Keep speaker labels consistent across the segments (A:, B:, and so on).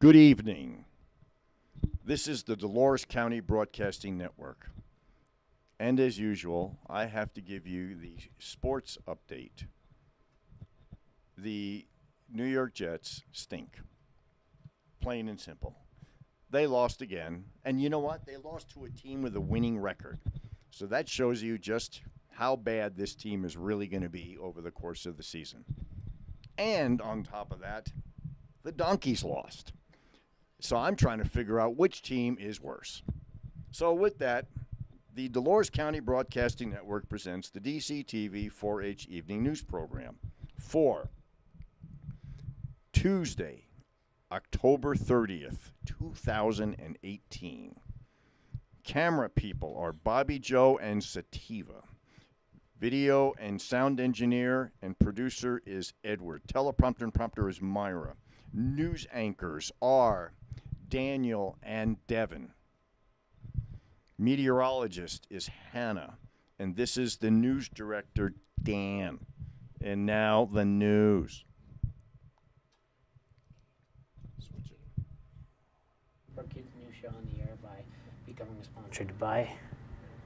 A: Good evening. This is the Dolores County Broadcasting Network. And as usual, I have to give you the sports update. The New York Jets stink. Plain and simple. They lost again. And you know what? They lost to a team with a winning record. So that shows you just how bad this team is really going to be over the course of the season. And on top of that, the Donkeys lost. So I'm trying to figure out which team is worse. So with that, the Dolores County Broadcasting Network presents the DCTV 4-H Evening News Program for Tuesday, October 30th, 2018. Camera people are Bobby Joe and Sativa. Video and sound engineer and producer is Edward. Teleprompter and prompter is Myra. News anchors are Daniel and Devin. Meteorologist is Hannah. And this is the news director, Dan. And now the news. Switch it.
B: Or keep the new show on the air by becoming a sponsor.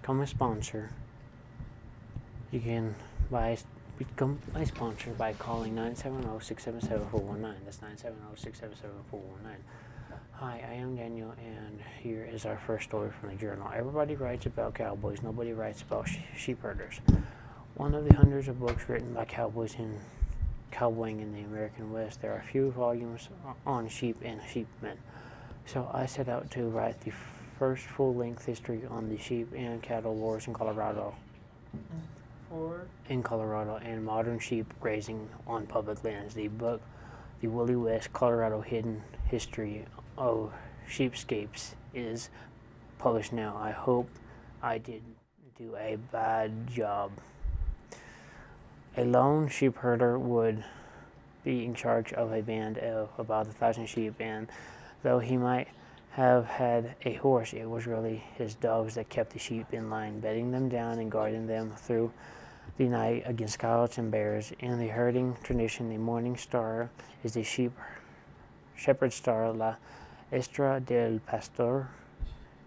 B: Become a sponsor. You can become a sponsor by calling 970-677-419. That's 970-677-419. Hi, I am Daniel, and here is our first story from the Journal. Everybody writes about cowboys. Nobody writes about sheep herders. One of the hundreds of books written by cowboys in cowboying in the American West, there are few volumes on sheep and sheepmen. So I set out to write the first full-length history on the sheep and cattle wars in Colorado. And modern sheep grazing on public lands. The book, The Woolly West Colorado Hidden History of Sheepscapes, is published now. I hope I didn't do a bad job. A lone sheep herder would be in charge of a band of about 1,000 sheep, and though he might have had a horse, it was really his dogs that kept the sheep in line, bedding them down and guarding them through the night against coyotes and bears. In the herding tradition, the morning star is the shepherd star, La Estrella del Pastor,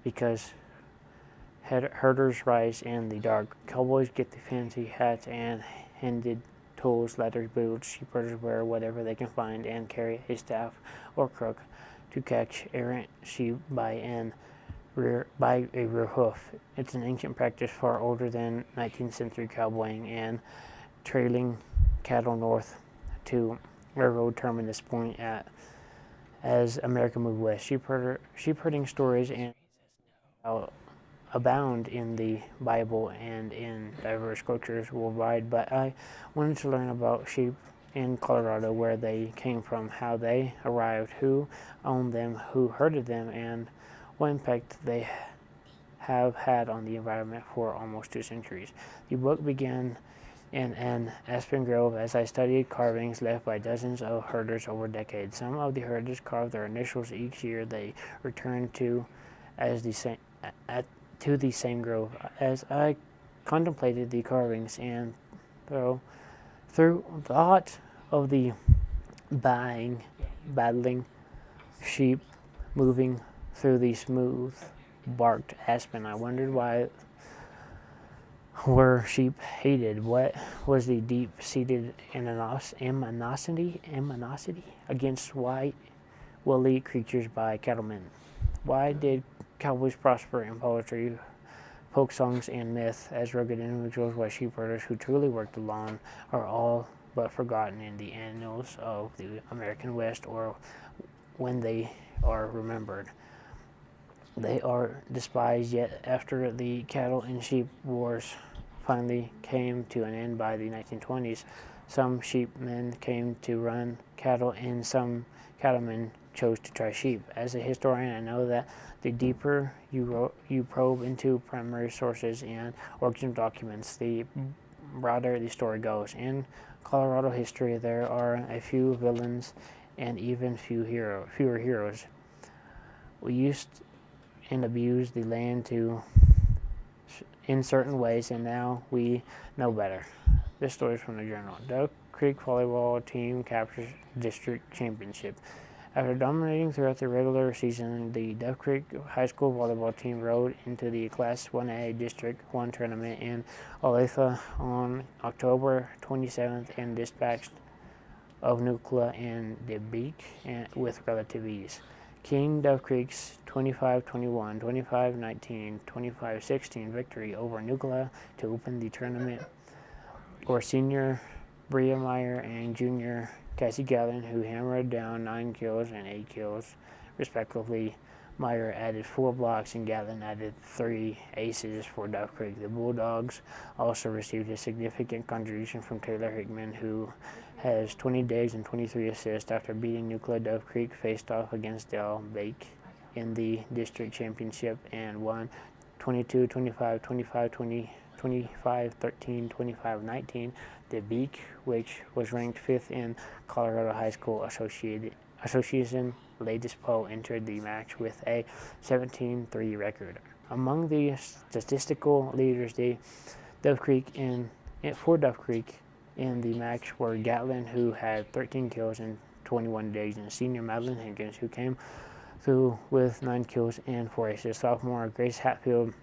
B: because herders rise in the dark. Cowboys get the fancy hats and handed tools, ladders, boots. Sheepherders wear whatever they can find and carry a staff or crook to catch errant sheep by a rear hoof. It's an ancient practice far older than 19th century cowboying and trailing cattle north to railroad terminus point as America moved west. Sheep herding stories and abound in the Bible and in diverse cultures worldwide, but I wanted to learn about sheep in Colorado, where they came from, how they arrived, who owned them, who herded them, and what impact they have had on the environment for almost 2 centuries. The book began in an aspen grove as I studied carvings left by dozens of herders over decades. Some of the herders carved their initials each year they returned to the same grove. As I contemplated the carvings and through thought of the battling sheep moving through the smooth-barked aspen, I wondered why were sheep hated. What was the deep-seated animosity against white, woolly creatures by cattlemen? Why did cowboys prosper in poetry, folk songs, and myth as rugged individuals, while sheepherders who truly worked the lawn are all but forgotten in the annals of the American West, or when they are remembered, they are despised. Yet after the cattle and sheep wars finally came to an end by the 1920s, some sheepmen came to run cattle and some cattlemen chose to try sheep. As a historian, I know that the deeper you probe into primary sources and original documents, the broader the story goes. In Colorado history, there are a few villains and even fewer heroes. We used and abused the land in certain ways, and now we know better. This story is from the Journal. Duck Creek volleyball team captures district championship. After dominating throughout the regular season, the Duff Creek High School volleyball team rode into the Class 1A District 1 tournament in Olathe on October 27th and dispatched of Nucla and DeBeek with relative ease. King Duff Creek's 25-21, 25-19, 25-16 victory over Nucla to open the tournament were senior Bria Meyer and junior Cassie Gallen, who hammered down 9 kills and 8 kills, respectively. Meyer added 4 blocks and Gallen added 3 aces for Duff Creek. The Bulldogs also received a significant contribution from Taylor Hickman, who has 20 digs and 23 assists after beating Nucla. Duff Creek faced off against Del Bake in the district championship and won 22-25, 25-20, 25-13, 25-19. DeBeek, which was ranked 5th in Colorado High School Association latest poll, entered the match with a 17-3 record. Among the statistical leaders, for Duff Creek in the match were Gatlin, who had 13 kills and 21 digs, and senior Madeline Higgins, who came through with 9 kills and 4 aces. Sophomore Grace Hatfield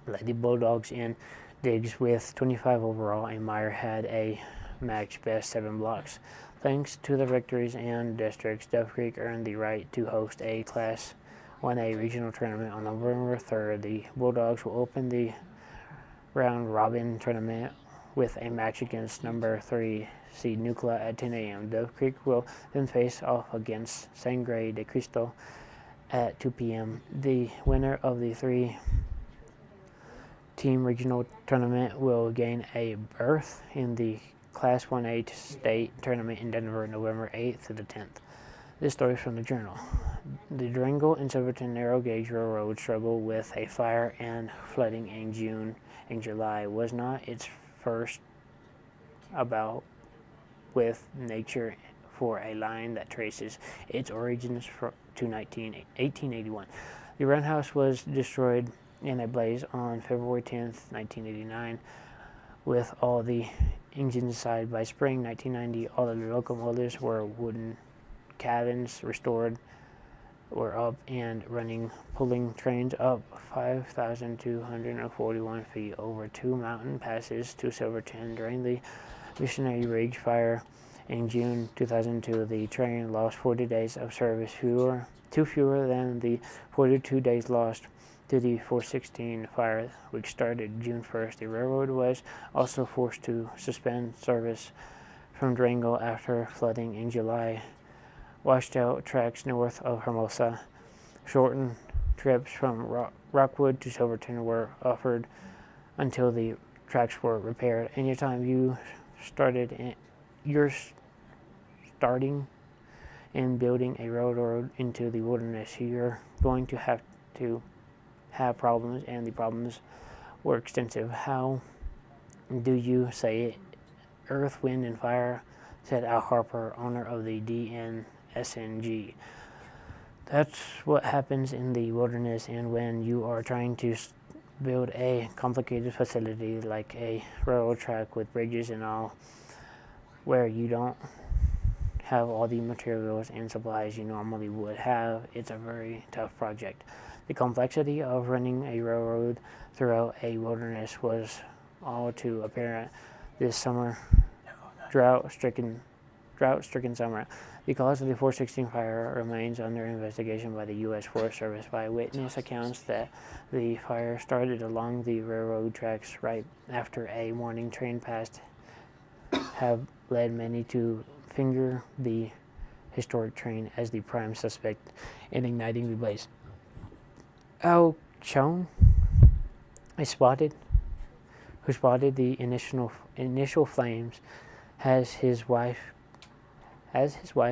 B: led the Bulldogs in digs with 25 overall, and Meyer had a match best 7 blocks. Thanks to the victories and districts, Duff Creek earned the right to host a Class 1A regional tournament on November 3rd. The Bulldogs will open the round-robin tournament with a match against number 3 seed Nucla at 10 a.m. Duff Creek will then face off against Sangre de Cristo at 2 p.m. The winner of the 3-team regional tournament will gain a berth in the Class 1A state tournament in Denver, November 8th to the 10th. This story is from the Journal. The Durango and Silverton Narrow Gauge Railroad struggled with a fire and flooding in June and July. Was not its first about with nature for a line that traces its origins to 1881. The roundhouse was destroyed in a blaze on February 10th, 1989, with all the engines inside. By spring 1990, all of the locomotives were wooden cabins restored, were up and running, pulling trains up 5,241 feet over 2 mountain passes to Silverton. During the Missionary Ridge fire in June 2002, the train lost 40 days of service, fewer than the 42 days lost to the 416 fire, which started June 1st. The railroad was also forced to suspend service from Durango after flooding in July. Washed out tracks north of Hermosa. Shortened trips from Rockwood to Silverton were offered until the tracks were repaired. Anytime you're starting and building a railroad into the wilderness, you're going to have problems, and the problems were extensive. How do you say it? Earth, Wind, and Fire, said Al Harper, owner of the DNSNG. That's what happens in the wilderness, and when you are trying to build a complicated facility like a railroad track with bridges and all, where you don't have all the materials and supplies you normally would have. It's a very tough project. The complexity of running a railroad throughout a wilderness was all too apparent this summer, drought-stricken summer. The cause of the 416 fire remains under investigation by the U.S. Forest Service. By witness accounts that the fire started along the railroad tracks right after a morning train passed have led many to finger the historic train as the prime suspect in igniting the blaze. Al Chong, who spotted the initial flames, has his wife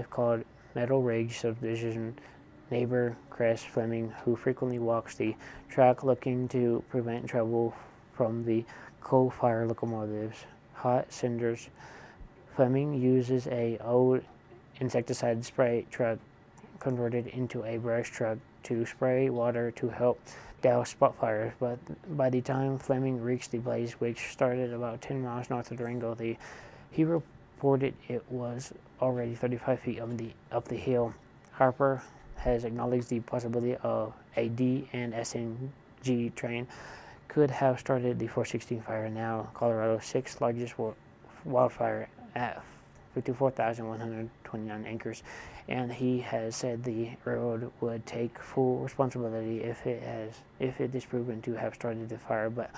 B: called Meadow Ridge Subdivision neighbor Cress Fleming, who frequently walks the track looking to prevent trouble from the coal-fired locomotives. Hot cinders. Fleming uses a old insecticide spray truck converted into a brush truck to spray water to help douse spot fires, but by the time Fleming reached the blaze, which started about 10 miles north of Durango, he reported it was already 35 feet up the hill. Harper has acknowledged the possibility of a D and SNG train could have started the 416 fire, now Colorado's sixth largest wildfire at 54,129 acres, and he has said the railroad would take full responsibility if it is proven to have started the fire, but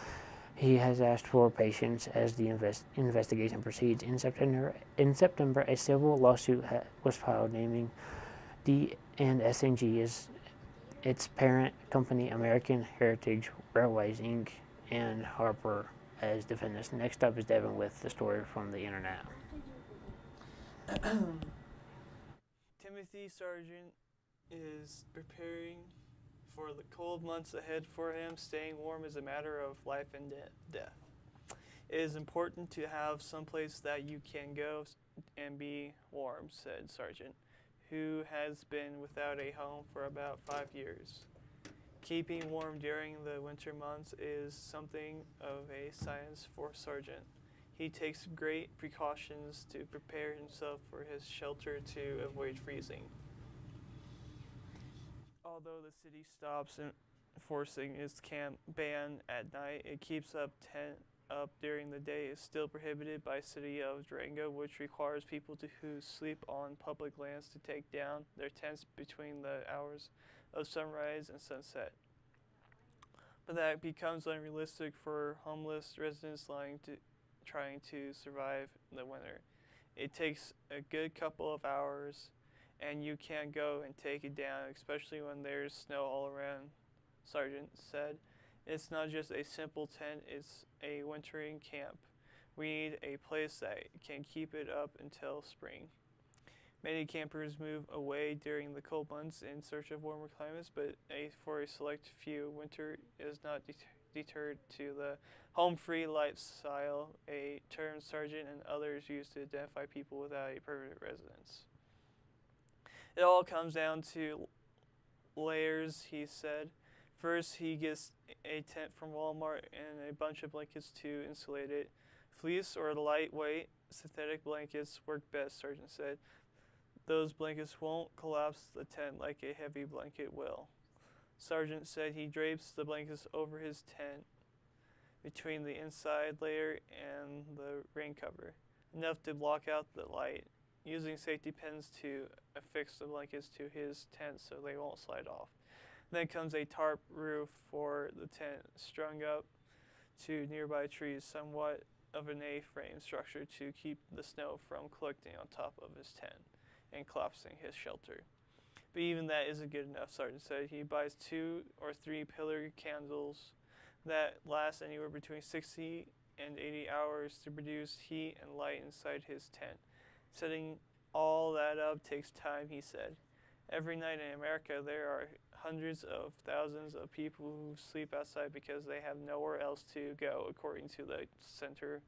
B: he has asked for patience as the investigation proceeds. In September, a civil lawsuit was filed naming D and SNG as its parent company, American Heritage Railways, Inc., and Harper as defendants. Next up is Devin with the story from the internet.
C: Timothy Sargent is preparing for the cold months ahead for him. Staying warm is a matter of life and death. It is important to have someplace that you can go and be warm, said Sargent, who has been without a home for about 5 years. Keeping warm during the winter months is something of a science for Sargent. He takes great precautions to prepare himself for his shelter to avoid freezing. Although the city stops enforcing its camp ban at night, it keeps tent up during the day is still prohibited by City of Durango, which requires people who sleep on public lands to take down their tents between the hours of sunrise and sunset. But that becomes unrealistic for homeless residents trying to survive the winter. It takes a good couple of hours, and you can't go and take it down, especially when there's snow all around, Sargent said. It's not just a simple tent, it's a wintering camp. We need a place that can keep it up until spring. Many campers move away during the cold months in search of warmer climates, but for a select few, winter is not deterred to the home-free lifestyle, a term Sargent and others use to identify people without a permanent residence. It all comes down to layers, he said. First, he gets a tent from Walmart and a bunch of blankets to insulate it. Fleece or lightweight synthetic blankets work best, Sargent said. Those blankets won't collapse the tent like a heavy blanket will. Sargent said he drapes the blankets over his tent between the inside layer and the rain cover, enough to block out the light, using safety pins to affix the blankets to his tent so they won't slide off. Then comes a tarp roof for the tent, strung up to nearby trees, somewhat of an A-frame structure to keep the snow from collecting on top of his tent and collapsing his shelter. But even that isn't good enough, Sargent said. He buys 2 or 3 pillar candles that last anywhere between 60 and 80 hours to produce heat and light inside his tent. Setting all that up takes time, he said. Every night in America, there are hundreds of thousands of people who sleep outside because they have nowhere else to go, according to the Centers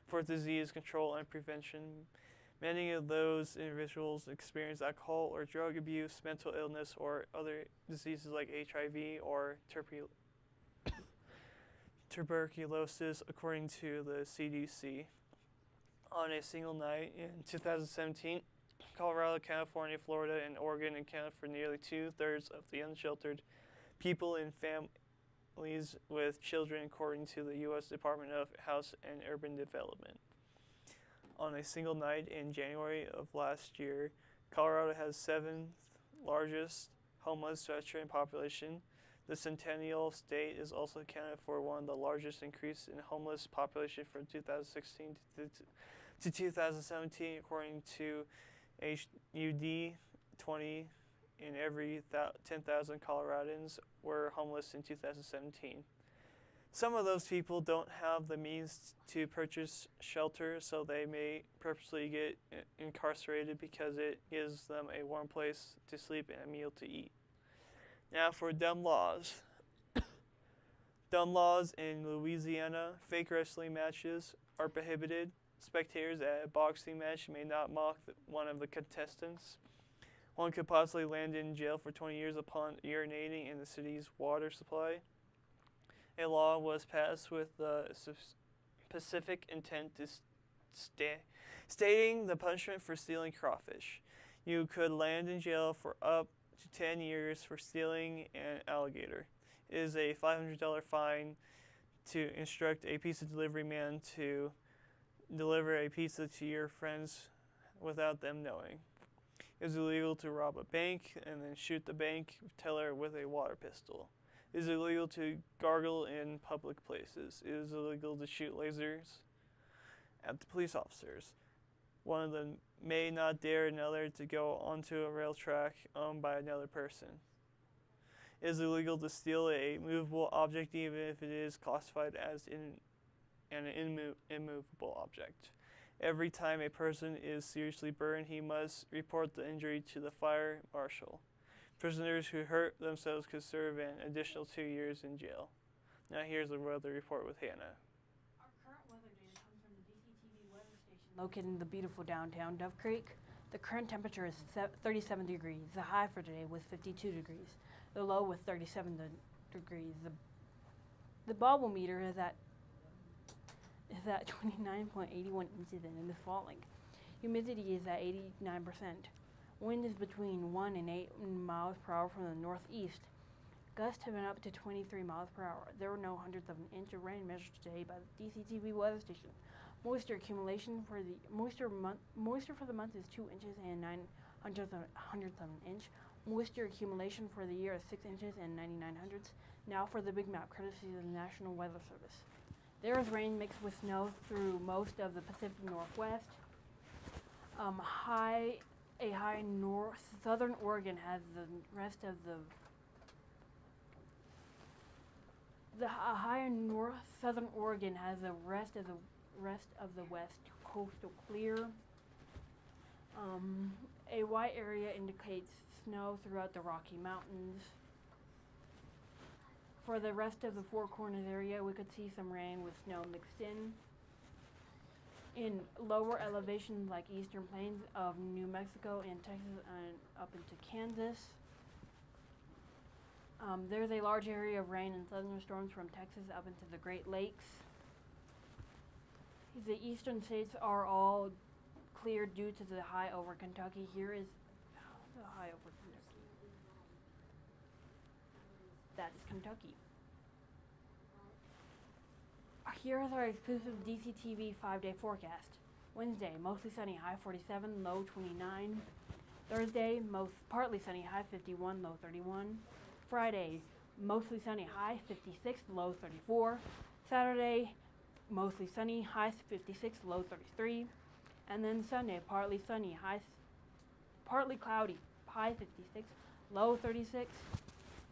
C: for Disease Control and Prevention. Many of those individuals experience alcohol or drug abuse, mental illness, or other diseases like HIV or tuberculosis, according to the CDC. On a single night in 2017, Colorado, California, Florida, and Oregon accounted for nearly 2/3 of the unsheltered people in families with children, according to the U.S. Department of House and Urban Development. On a single night in January of last year, Colorado has 7th largest homeless veteran population. The Centennial State is also accounted for one of the largest increase in homeless population from 2016 to 2017, according to HUD. 20 in every 10,000 Coloradans were homeless in 2017. Some of those people don't have the means to purchase shelter, so they may purposely get incarcerated because it gives them a warm place to sleep and a meal to eat. Now for dumb laws. Dumb laws in Louisiana. Fake wrestling matches are prohibited. Spectators at a boxing match may not mock one of the contestants. One could possibly land in jail for 20 years upon urinating in the city's water supply. A law was passed with the specific intent to stating the punishment for stealing crawfish. You could land in jail for up to 10 years for stealing an alligator. It is a $500 fine to instruct a pizza delivery man to deliver a pizza to your friends without them knowing. It is illegal to rob a bank and then shoot the bank teller with a water pistol. It is illegal to gargle in public places. It is illegal to shoot lasers at the police officers. One of them may not dare another to go onto a rail track owned by another person. It is illegal to steal a movable object even if it is classified as an immovable object. Every time a person is seriously burned, he must report the injury to the fire marshal. Prisoners who hurt themselves could serve an additional 2 years in jail. Now here's the weather report with Hannah.
D: Our current weather data comes from the DCTV weather station located in the beautiful downtown Dove Creek. The current temperature is 37 degrees. The high for today was 52 degrees. The low was 37 degrees. The barometer is at 29.81 inches and is falling. Humidity is at 89%. Wind is between 1 and 8 miles per hour from the northeast. Gusts have been up to 23 miles per hour. There were no hundredths of an inch of rain measured today by the DCTV weather station. Moisture accumulation for the moisture for the month is 2 inches and 9 hundredths of an inch. Moisture accumulation for the year is 6 inches and 99 hundredths. Now for the big map, courtesy of the National Weather Service. There is rain mixed with snow through most of the Pacific Northwest. Southern Oregon has the rest of southern Oregon has the rest of the west coastal clear. A white area indicates snow throughout the Rocky Mountains. For the rest of the Four Corners area, we could see some rain with snow mixed in. In lower elevations like eastern plains of New Mexico and Texas and up into Kansas, there's a large area of rain and thunderstorms from Texas up into the Great Lakes. The eastern states are all clear due to the high over Kentucky. Here is the high over Kentucky. That is Kentucky. Here is our exclusive DCTV 5-day forecast. Wednesday, mostly sunny, high 47, low 29. Thursday, partly sunny, high 51, low 31. Friday, mostly sunny, high 56, low 34. Saturday, mostly sunny, high 56, low 33. And then Sunday, partly sunny, partly cloudy, high 56, low 36.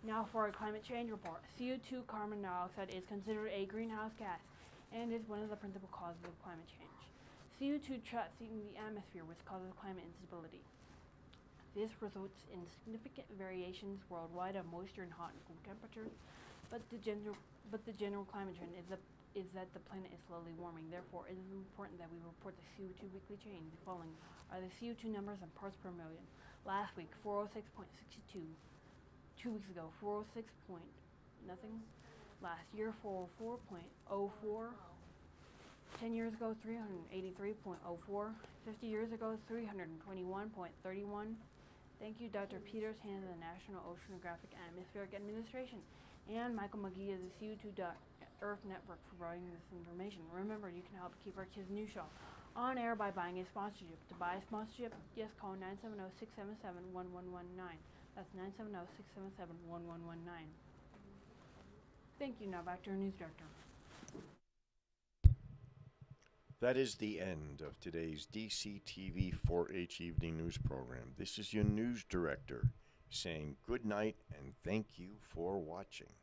D: Now for our climate change report. CO2 carbon dioxide is considered a greenhouse gas and is one of the principal causes of climate change. CO2 traps in the atmosphere, which causes climate instability. This results in significant variations worldwide of moisture and hot and cool temperatures, but the general climate trend is that the planet is slowly warming. Therefore, it is important that we report the CO2 weekly change. The following are the CO2 numbers in parts per million. Last week, 406.62. 2 weeks ago, 406 point nothing. Last year, 404.04. 10 years ago, 383.04. 50 years ago, 321.31. Thank you, Dr. Peter Tan of the National Oceanographic and Atmospheric Administration and Michael McGee of the CO2.Earth Network for providing this information. Remember, you can help keep our kids' news show on air by buying a sponsorship. To buy a sponsorship, just call 970-677-1119. That's 970-677-1119. Thank you. Now back to our news director.
A: That is the end of today's DCTV 4-H Evening News Program. This is your news director saying good night and thank you for watching.